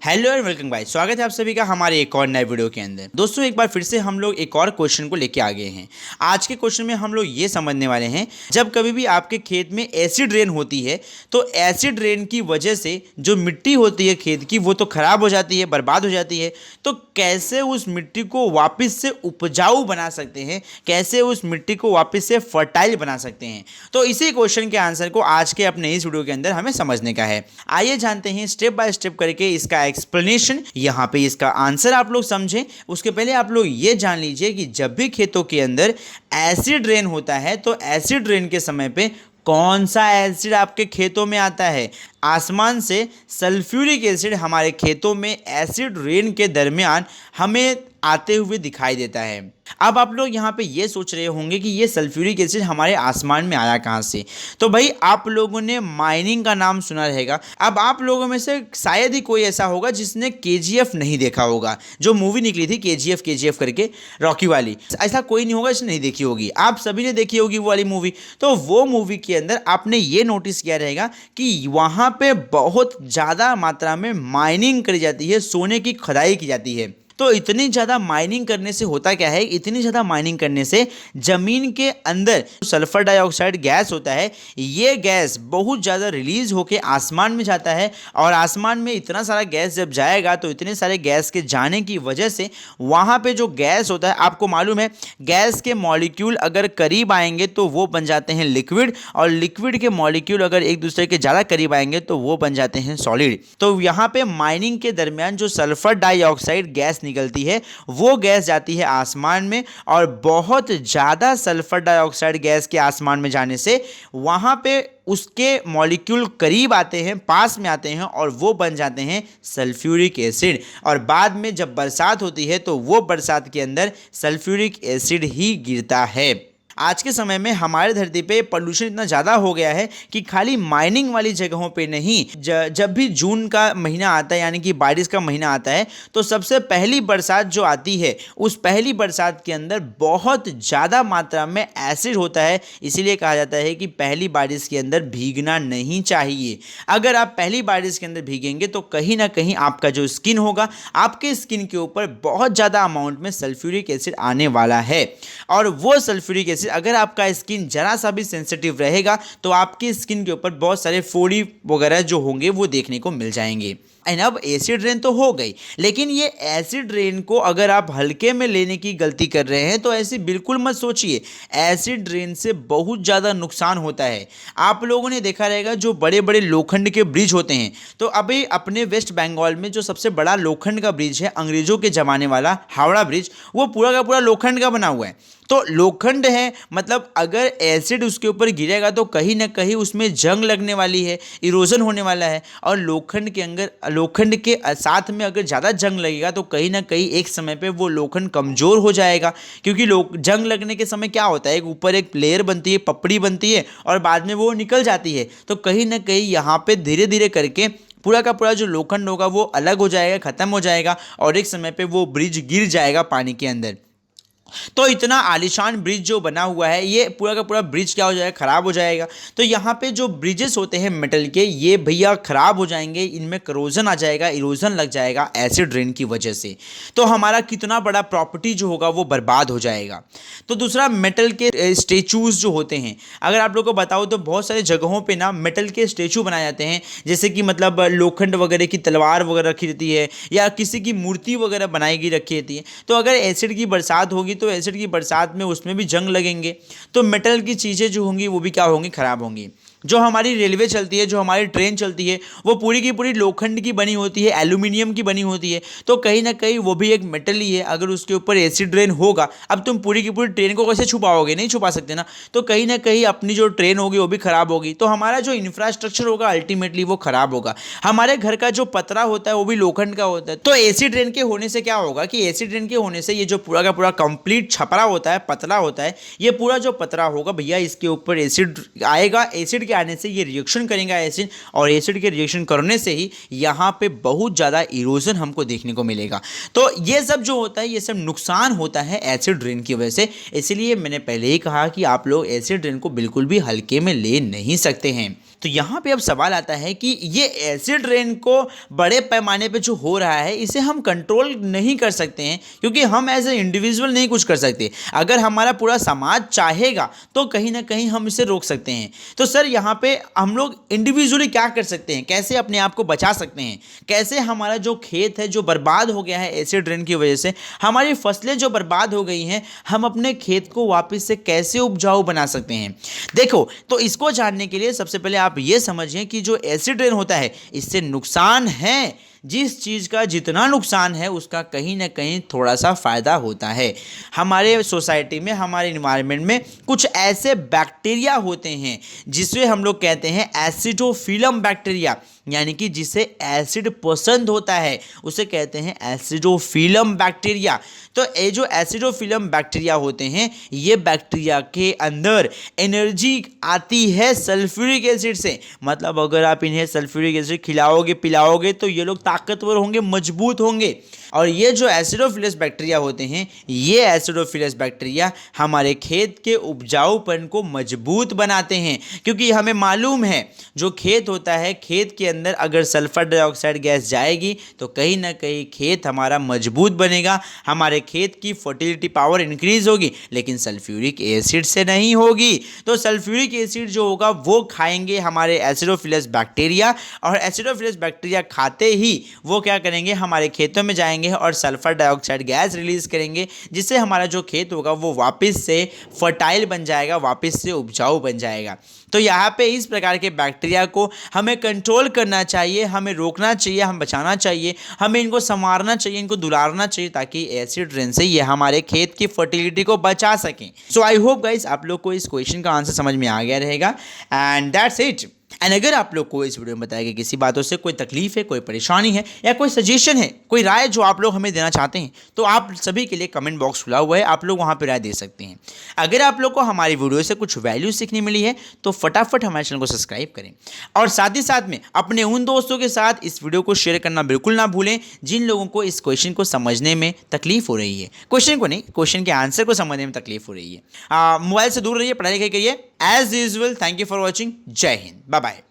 Hello and welcome भाई, स्वागत है आप सभी का हमारे एक और नए वीडियो के अंदर। दोस्तों एक बार फिर से हम लोग एक और क्वेश्चन को लेके आ गए हैं। आज के क्वेश्चन में हम लोग ये समझने वाले हैं, जब कभी भी आपके खेत में एसिड रेन होती है तो एसिड रेन की वजह से जो मिट्टी होती है खेत की वो तो खराब हो जाती है, बर्बाद हो जाती है। तो कैसे उस मिट्टी को वापस से उपजाऊ बना सकते हैं, कैसे उस मिट्टी को वापस से फर्टाइल बना सकते हैं, तो इसी क्वेश्चन के आंसर को आज के अपने इस वीडियो के अंदर हमें समझने का है। आइए जानते हैं स्टेप बाय स्टेप करके इसका एक्सप्लेनेशन। यहाँ पे इसका आंसर आप लोग समझें, उसके पहले आप लोग ये जान लीजिए कि जब भी खेतों के अंदर एसिड रेन होता है तो एसिड रेन के समय पे कौन सा एसिड आपके खेतों में आता है। आसमान से सल्फ्यूरिक एसिड हमारे खेतों में एसिड रेन के दरमियान हमें आते हुए दिखाई देता है। अब आप लोग यहाँ पे ये सोच रहे होंगे कि ये सल्फ्यूरिक एसिड हमारे आसमान में आया कहाँ से। तो भाई आप लोगों ने माइनिंग का नाम सुना रहेगा। अब आप लोगों में से शायद ही कोई ऐसा होगा जिसने केजीएफ नहीं देखा होगा, जो मूवी निकली थी केजीएफ करके, रॉकी वाली। ऐसा कोई नहीं होगा जिसने नहीं देखी होगी, आप सभी ने देखी होगी वो वाली मूवी। तो वो मूवी के अंदर आपने ये नोटिस किया रहेगा कि वहाँ पे बहुत ज़्यादा मात्रा में माइनिंग करी जाती है, सोने की खुदाई की जाती है। तो इतनी ज़्यादा माइनिंग करने से होता क्या है, इतनी ज़्यादा माइनिंग करने से ज़मीन के अंदर सल्फर डाइऑक्साइड गैस होता है, ये गैस बहुत ज़्यादा रिलीज़ होके आसमान में जाता है। और आसमान में इतना सारा गैस जब जाएगा तो इतने सारे गैस के जाने की वजह से वहाँ पे जो गैस होता है, आपको मालूम है गैस के मॉलिक्यूल अगर करीब आएंगे तो वो बन जाते हैं लिक्विड, और लिक्विड के मॉलिक्यूल अगर एक दूसरे के ज़्यादा करीब आएंगे तो वो बन जाते हैं सॉलिड। तो यहाँ पे माइनिंग के दरमियान जो सल्फर डाइऑक्साइड गैस निकलती है वो गैस जाती है आसमान में, और बहुत ज़्यादा सल्फर डाइऑक्साइड गैस के आसमान में जाने से वहाँ पे उसके मॉलिक्यूल करीब आते हैं, पास में आते हैं, और वो बन जाते हैं सल्फ्यूरिक एसिड। और बाद में जब बरसात होती है तो वो बरसात के अंदर सल्फ्यूरिक एसिड ही गिरता है। आज के समय में हमारे धरती पे पोल्यूशन इतना ज़्यादा हो गया है कि खाली माइनिंग वाली जगहों पे नहीं, जब भी जून का महीना आता है यानी कि बारिश का महीना आता है तो सबसे पहली बरसात जो आती है उस पहली बरसात के अंदर बहुत ज़्यादा मात्रा में एसिड होता है। इसीलिए कहा जाता है कि पहली बारिश के अंदर भीगना नहीं चाहिए। अगर आप पहली बारिश के अंदर भीगेंगे तो कहीं ना कहीं आपका जो स्किन होगा, आपके स्किन के ऊपर बहुत ज़्यादा अमाउंट में सल्फ्यूरिक एसिड आने वाला है। और वो सल्फ्यूरिक एसिड, अगर आपका स्किन जरा सा भी सेंसिटिव रहेगा तो आपकी स्किन के ऊपर बहुत सारे फोड़ी वगैरह जो होंगे वो देखने को मिल जाएंगे। एंड अब एसिड रेन तो हो गई, लेकिन ये एसिड रेन को अगर आप हल्के में लेने की गलती कर रहे हैं तो ऐसे बिल्कुल मत सोचिए। एसिड रेन से बहुत ज़्यादा नुकसान होता है। आप लोगों ने देखा रहेगा जो बड़े बड़े लोखंड के ब्रिज होते हैं, तो अभी अपने वेस्ट बंगाल में जो सबसे बड़ा लोखंड का ब्रिज है, अंग्रेज़ों के ज़माने वाला हावड़ा ब्रिज, वो पूरा का पूरा लोखंड का बना हुआ है। तो लोखंड है, मतलब अगर एसिड उसके ऊपर गिरेगा तो कहीं ना कहीं उसमें जंग लगने वाली है, इरोजन होने वाला है। और लोखंड के साथ में अगर ज़्यादा जंग लगेगा तो कहीं ना कहीं एक समय पे वो लोखंड कमज़ोर हो जाएगा। क्योंकि जंग लगने के समय क्या होता है, ऊपर एक लेयर बनती है, पपड़ी बनती है, और बाद में वो निकल जाती है। तो कहीं ना कहीं यहाँ पे धीरे धीरे करके पूरा का पूरा जो लोखंड होगा वो अलग हो जाएगा, ख़त्म हो जाएगा, और एक समय पे वो ब्रिज गिर जाएगा पानी के अंदर। तो इतना आलीशान ब्रिज जो बना हुआ है, ये पूरा का पूरा ब्रिज क्या हो जाएगा, ख़राब हो जाएगा। तो यहाँ पे जो ब्रिजेस होते हैं मेटल के, ये भैया ख़राब हो जाएंगे, इनमें करोजन आ जाएगा, इरोजन लग जाएगा एसिड रेन की वजह से। तो हमारा कितना बड़ा प्रॉपर्टी जो होगा वो बर्बाद हो जाएगा। तो दूसरा, मेटल के स्टेचूज़ जो होते हैं, अगर आप लोग को बताओ तो बहुत सारी जगहों पर ना मेटल के स्टेचू बनाए जाते हैं, जैसे कि मतलब लोखंड वगैरह की तलवार वगैरह रखी रहती है, या किसी की मूर्ति वगैरह बनाई रखी रहती है। तो अगर एसिड की बरसात होगी तो एसिड की बरसात में उसमें भी जंग लगेंगे, तो मेटल की चीज़ें जो होंगी वो भी क्या होंगी, खराब होंगी। जो हमारी रेलवे चलती है, जो हमारी ट्रेन चलती है, वो पूरी की पूरी लोखंड की बनी होती है, एल्यूमिनियम की बनी होती है। तो कहीं ना कहीं वो भी एक मेटल ही है। अगर उसके ऊपर एसिड रेन होगा, अब तुम पूरी की पूरी ट्रेन को कैसे छुपाओगे, नहीं छुपा सकते ना। तो कहीं ना कहीं अपनी जो ट्रेन होगी वो भी ख़राब होगी। तो हमारा जो इंफ्रास्ट्रक्चर होगा अल्टीमेटली वो ख़राब होगा। हमारे घर का जो पतरा होता है वो भी लोखंड का होता है। तो एसिड रेन के होने से क्या होगा कि एसिड रेन के होने से ये जो पूरा का पूरा कंप्लीट छपरा होता है, पतला होता है, ये पूरा जो पतरा होगा भैया, इसके ऊपर एसिड आएगा। एसिड के आने से ये रिएक्शन करेगा एसिड, और एसिड के रिएक्शन करने से ही यहाँ पे बहुत ज़्यादा इरोजन हमको देखने को मिलेगा। तो ये सब जो होता है, ये सब नुकसान होता है एसिड रेन की वजह से। इसलिए मैंने पहले ही कहा कि आप लोग एसिड रेन को बिल्कुल भी हल्के में ले नहीं सकते हैं। तो यहाँ पे अब सवाल आता है कि ये एसिड रेन को बड़े पैमाने पे जो हो रहा है इसे हम कंट्रोल नहीं कर सकते हैं, क्योंकि हम एज ए इंडिविजुअल नहीं कुछ कर सकते। अगर हमारा पूरा समाज चाहेगा तो कहीं ना कहीं हम इसे रोक सकते हैं। तो सर यहाँ पे हम लोग इंडिविजुअली क्या कर सकते हैं, कैसे अपने आप को बचा सकते हैं, कैसे हमारा जो खेत है जो बर्बाद हो गया है एसिड रेन की वजह से, हमारी फसलें जो बर्बाद हो गई हैं, हम अपने खेत को वापस से कैसे उपजाऊ बना सकते हैं। देखो, तो इसको जानने के लिए सबसे पहले आप ये समझिए कि जो एसिड रेन होता है इससे नुकसान है, जिस चीज़ का जितना नुकसान है उसका कहीं ना कहीं थोड़ा सा फ़ायदा होता है। हमारे सोसाइटी में, हमारे इन्वायरमेंट में कुछ ऐसे बैक्टीरिया होते हैं जिसे हम लोग कहते हैं एसिडोफिलम बैक्टीरिया, यानी कि जिसे एसिड पसंद होता है उसे कहते हैं एसिडोफिलम बैक्टीरिया। तो ये जो एसिडोफिलम बैक्टीरिया होते हैं, ये बैक्टीरिया के अंदर एनर्जी आती है सल्फ्यूरिक एसिड से। मतलब अगर आप इन्हें सल्फ्यूरिक एसिड खिलाओगे पिलाओगे तो ये लोग ताकतवर होंगे, मजबूत होंगे। और ये जो एसिडोफिलस बैक्टीरिया होते हैं, ये एसिडोफिलस बैक्टीरिया हमारे खेत के उपजाऊपन को मजबूत बनाते हैं, क्योंकि हमें मालूम है जो खेत होता है, खेत के अंदर अगर सल्फर डाइऑक्साइड गैस जाएगी तो कहीं ना कहीं खेत हमारा मजबूत बनेगा, हमारे खेत की फर्टिलिटी पावर इंक्रीज होगी, लेकिन सल्फ्यूरिक एसिड से नहीं होगी। तो सल्फ्यूरिक एसिड जो होगा वो खाएंगे हमारे एसिडोफिलस बैक्टीरिया, और एसिडोफिलस बैक्टीरिया खाते ही वो क्या करेंगे, हमारे खेतों में जाएंगे और सल्फर डाइऑक्साइड गैस रिलीज करेंगे, जिससे हमारा जो खेत होगा वो वापस से फर्टाइल बन जाएगा, वापस से उपजाऊ बन जाएगा। तो यहाँ पे इस प्रकार के बैक्टीरिया को हमें कंट्रोल करना चाहिए, हमें रोकना चाहिए, हम बचाना चाहिए, हमें इनको संवारना चाहिए, इनको दुलारना चाहिए, ताकि एसिड रेन से ये हमारे खेत की फर्टिलिटी को बचा सकें। सो आई होप गाइस आप लोग को इस क्वेश्चन का आंसर समझ में आ गया रहेगा, एंड दैट्स इट। एंड अगर आप लोग को इस वीडियो में बताया गया किसी बातों से कोई तकलीफ है, कोई परेशानी है, या कोई सजेशन है, कोई राय जो आप लोग हमें देना चाहते हैं, तो आप सभी के लिए कमेंट बॉक्स खुला हुआ है, आप लोग वहां पर राय दे सकते हैं। अगर आप लोग को हमारी वीडियो से कुछ वैल्यू सीखने मिली है तो फटाफट हमारे चैनल को सब्सक्राइब करें, और साथ ही साथ में अपने उन दोस्तों के साथ इस वीडियो को शेयर करना बिल्कुल ना भूलें जिन लोगों को इस क्वेश्चन को समझने में तकलीफ हो रही है, क्वेश्चन को नहीं, क्वेश्चन के आंसर को समझने में तकलीफ हो रही है। मोबाइल से दूर रहिए, पढ़ाई लिखाई करिए। As usual, thank you for watching. जय हिंद, बाय बाय।